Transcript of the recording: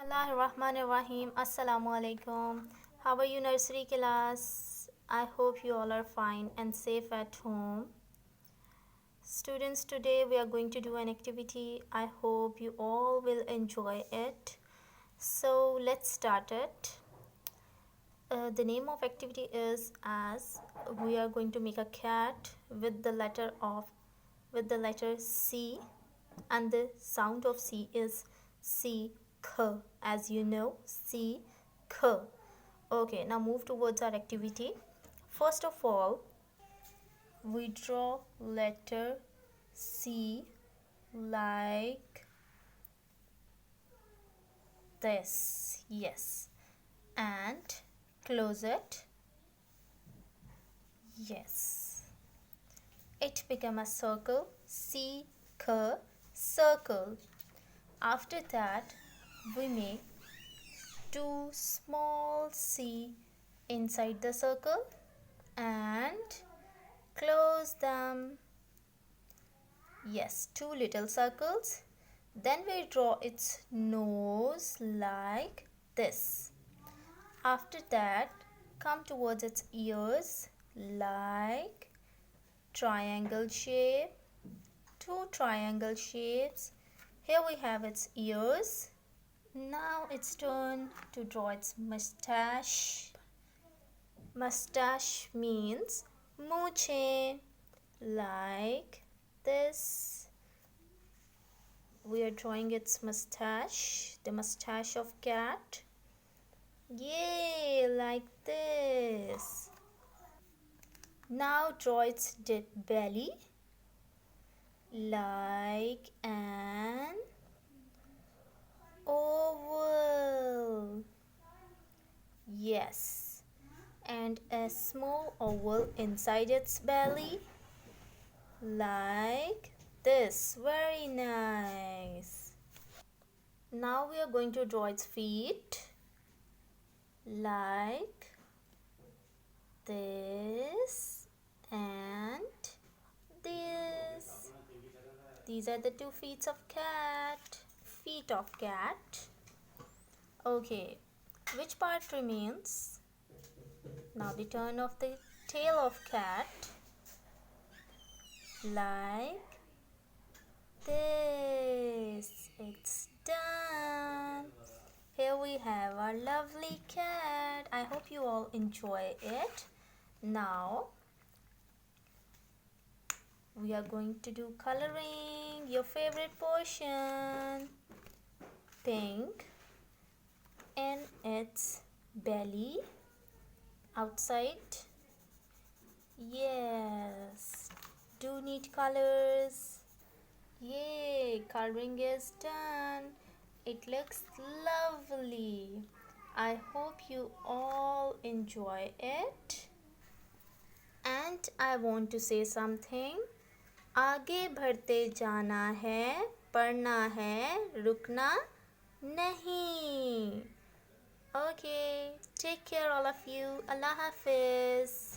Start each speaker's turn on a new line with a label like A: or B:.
A: Bismillahirrahmanirrahim. Assalamu alaikum. How are you, nursery class? I hope you all are fine and safe at home. Students, today we are going to do an activity. I hope you all will enjoy it. So let's start it. The name of activity is as we are going to make a cat with the letter C, and the sound of C is C k, as you know, C k. Okay, now move towards our activity. First of all, we draw letter C like this, yes, and close it, yes. It became a circle, C k, circle. After that, we make two small C inside the circle and close them. Yes, two little circles. Then we draw its nose like this. After that, come towards its ears like triangle shape, two triangle shapes. Here we have its ears. Now it's turn to draw its mustache. Mustache means mooche, like this. We are drawing its mustache, the mustache of cat. Yay, like this. Now draw its belly like an oval. Yes, and a small oval inside its belly like this. Very nice. Now we are going to draw its feet like this and this. These are the two feet of cat. Okay, which part remains? Now the turn of the tail of cat like this. It's done. Here we have our lovely cat. I hope you all enjoy it. Now we are going to do coloring, your favorite portion. Pink in its belly, outside. Yes, do need colors. Yay, coloring is done. It looks lovely. I hope you all enjoy it. And I want to say something. आगे बढ़ते जाना है, पढ़ना है, रुकना नहीं. Okay, take care all of you. Allah Hafiz.